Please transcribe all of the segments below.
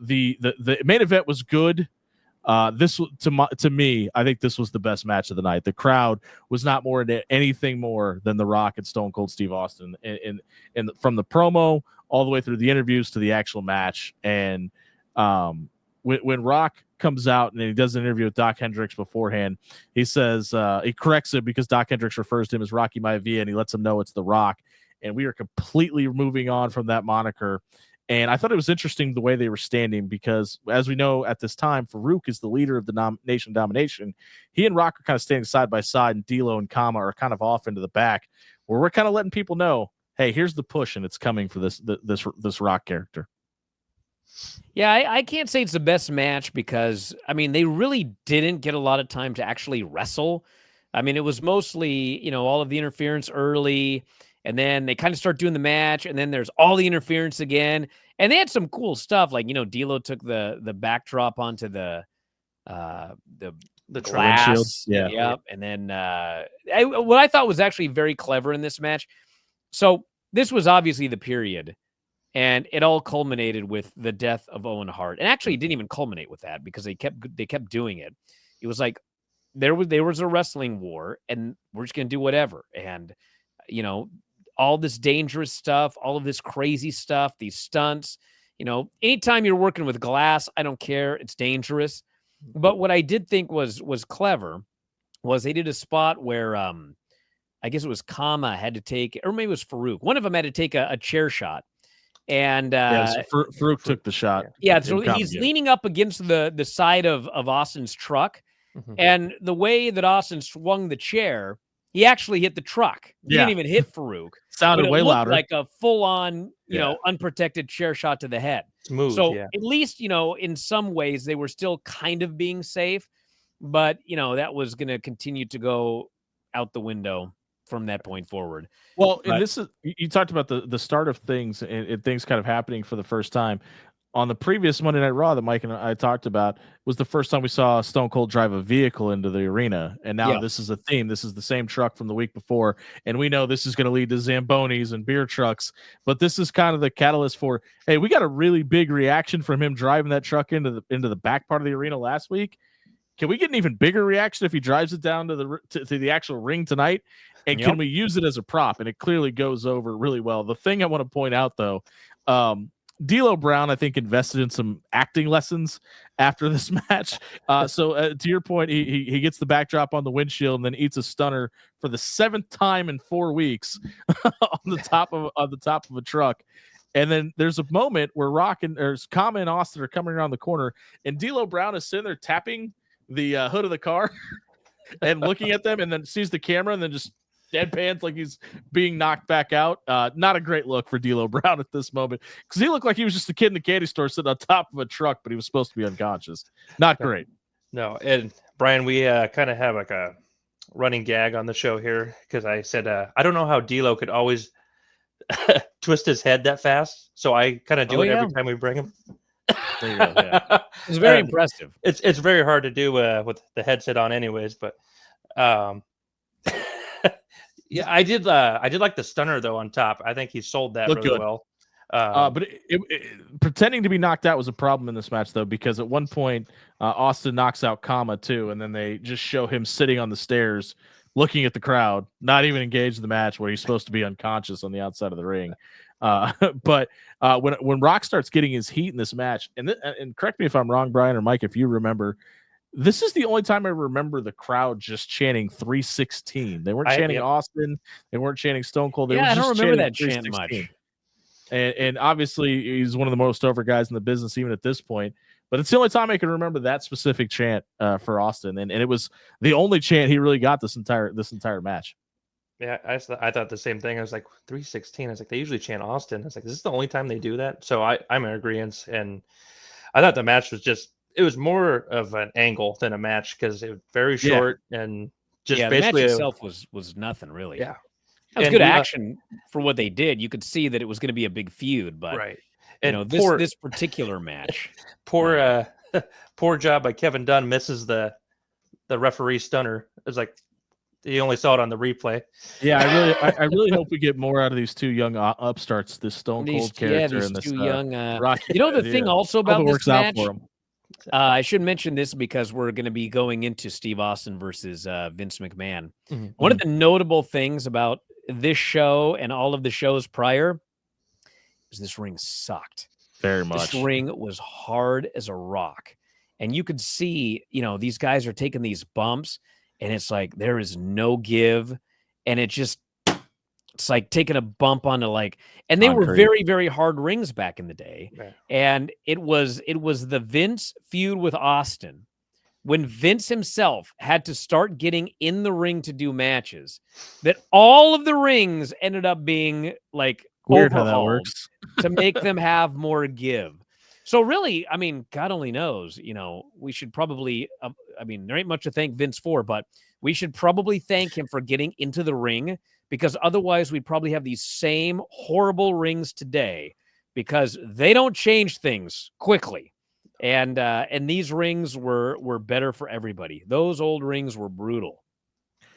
the main event was good. To me, I think this was the best match of the night. The crowd was not more into anything more than The Rock and Stone Cold Steve Austin, and from the promo all the way through the interviews to the actual match. And when Rock comes out and he does an interview with Doc Hendricks beforehand, he says he corrects it because Doc Hendricks refers to him as Rocky Maivia, and he lets him know it's The Rock. And we are completely moving on from that moniker. And I thought it was interesting the way they were standing because, as we know at this time, Farouk is the leader of the Nation Domination. He and Rock are kind of standing side by side, and D'Lo and Kama are kind of off into the back, where we're kind of letting people know, hey, here's the push, and it's coming for this Rock character. Yeah, I can't say it's the best match because, I mean, they really didn't get a lot of time to actually wrestle. I mean, it was mostly, all of the interference early, and then they kind of start doing the match, and then there's all the interference again. And they had some cool stuff, like, D'Lo took the backdrop onto the glass. Yeah. Yep. And then what I thought was actually very clever in this match. So this was obviously the period, and it all culminated with the death of Owen Hart. And actually, it didn't even culminate with that because they kept doing it. It was like there was a wrestling war, and we're just gonna do whatever. And all this dangerous stuff, all of this crazy stuff, these stunts. Anytime you're working with glass, I don't care. It's dangerous. But what I did think was clever was they did a spot where I guess it was Kama had to take, or maybe it was Farouk. One of them had to take a chair shot. And Farouk took the shot. Yeah, so he's leaning up against the side of Austin's truck. Mm-hmm. And the way that Austin swung the chair, he actually hit the truck. He didn't even hit Farouk. Sounded way louder. Like a full-on, unprotected chair shot to the head. Smooth, so at least, in some ways, they were still kind of being safe. But, that was going to continue to go out the window from that point forward. Well, and this is, you talked about the start of things and things kind of happening for the first time. On the previous Monday Night Raw that Mike and I talked about was the first time we saw Stone Cold drive a vehicle into the arena. And now this is a theme. This is the same truck from the week before. And we know this is going to lead to Zambonis and beer trucks. But this is kind of the catalyst for, hey, we got a really big reaction from him driving that truck into the back part of the arena last week. Can we get an even bigger reaction if he drives it down to the actual ring tonight? And can we use it as a prop? And it clearly goes over really well. The thing I want to point out, though, D'Lo Brown, I think, invested in some acting lessons after this match. So to your point, he gets the backdrop on the windshield and then eats a stunner for the 7th time in 4 weeks on the top of a truck. And then there's a moment where Kama and Austin are coming around the corner, and D'Lo Brown is sitting there tapping the hood of the car and looking at them, and then sees the camera and then just deadpans like he's being knocked back out. Not a great look for D'Lo Brown at this moment, because he looked like he was just a kid in the candy store sitting on top of a truck, but he was supposed to be unconscious. Not great. No, and Brian, we kind of have like a running gag on the show here because I said I don't know how D'Lo could always twist his head that fast, so I kind of do it every time we bring him. There you go. Yeah. It's very impressive. It's very hard to do with the headset on, anyways. But yeah, I did like the stunner though on top. I think he sold that really well. But pretending to be knocked out was a problem in this match, though, because at one point Austin knocks out Kama too, and then they just show him sitting on the stairs looking at the crowd, not even engaged in the match, where he's supposed to be unconscious on the outside of the ring. But when Rock starts getting his heat in this match, and correct me if I'm wrong, Brian or Mike, if you remember, this is the only time I remember the crowd just chanting 316. They weren't chanting Austin. They weren't chanting Stone Cold. They were just I don't remember that chant much. And obviously, he's one of the most over guys in the business, even at this point. But it's the only time I can remember that specific chant for Austin, and it was the only chant he really got this entire match. Yeah, I thought the same thing. I was like, 316. I was like, they usually chant Austin. I was like, is this the only time they do that? So I'm in agreement. And I thought the match was it was more of an angle than a match because it was very short and just basically the match itself was nothing really. Yeah. That was good action for what they did. You could see that it was going to be a big feud, but and this particular match. Poor job by Kevin Dunn, misses the referee stunner. It's like, You only saw it on the replay. Yeah, I really hope we get more out of these two young upstarts, this Stone Cold character these and this two young. Rocky. You know the thing also about Hope it this works out match. for him. I should mention this because we're going to be going into Steve Austin versus Vince McMahon. One of the notable things about this show and all of the shows prior is this ring sucked. Very much. This ring was hard as a rock. And you could see, these guys are taking these bumps and it's like there is no give. And it's like taking a bump onto and they were very, very hard rings back in the day. Yeah. And it was the Vince feud with Austin when Vince himself had to start getting in the ring to do matches that all of the rings ended up being weird how that works to make them have more give. So really, I mean, God only knows, we should probably, there ain't much to thank Vince for, but we should probably thank him for getting into the ring, because otherwise we'd probably have these same horrible rings today because they don't change things quickly. And these rings were better for everybody. Those old rings were brutal.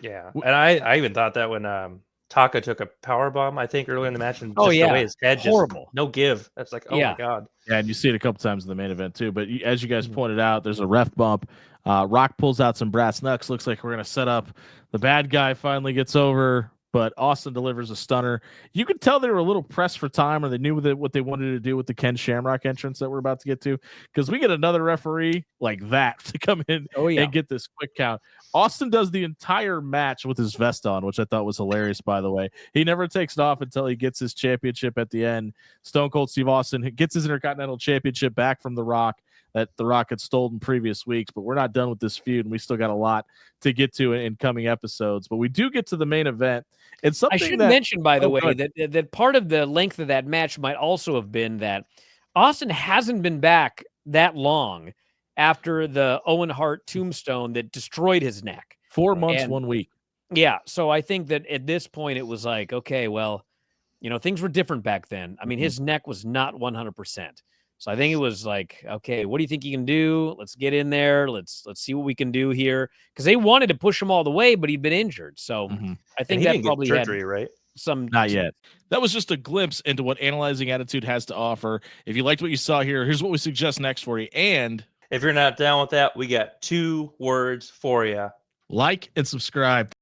Yeah. And I even thought that when Taka took a power bomb, I think, earlier in the match, and the way his head horrible. No give. That's like, oh my God. Yeah, and you see it a couple times in the main event too. But as you guys pointed out, there's a ref bump. Rock pulls out some brass knucks. Looks like we're gonna set up. The bad guy finally gets over, but Austin delivers a stunner. You could tell they were a little pressed for time, or they knew what they wanted to do with the Ken Shamrock entrance that we're about to get to, because we get another referee like that to come in and get this quick count. Austin does the entire match with his vest on, which I thought was hilarious, by the way. He never takes it off until he gets his championship at the end. Stone Cold Steve Austin gets his Intercontinental Championship back from TheRock that TheRock had stolen previous weeks, but we're not done with this feud, and we still got a lot to get to in coming episodes. But we do get to the main event. It's something I should mention, by the way, that part of the length of that match might also have been that Austin hasn't been back that long after the Owen Hart tombstone that destroyed his neck. 4 months, 1 week. Yeah. So I think that at this point it was like, okay, well, things were different back then. I mean, his neck was not 100%. So I think it was like, okay, what do you think you can do? Let's get in there. Let's see what we can do here. Because they wanted to push him all the way, but he'd been injured. So I think that probably surgery, right? Not yet. That was just a glimpse into what Analyzing Attitude has to offer. If you liked what you saw here, here's what we suggest next for you. And if you're not down with that, we got 2 words for you. Like and subscribe.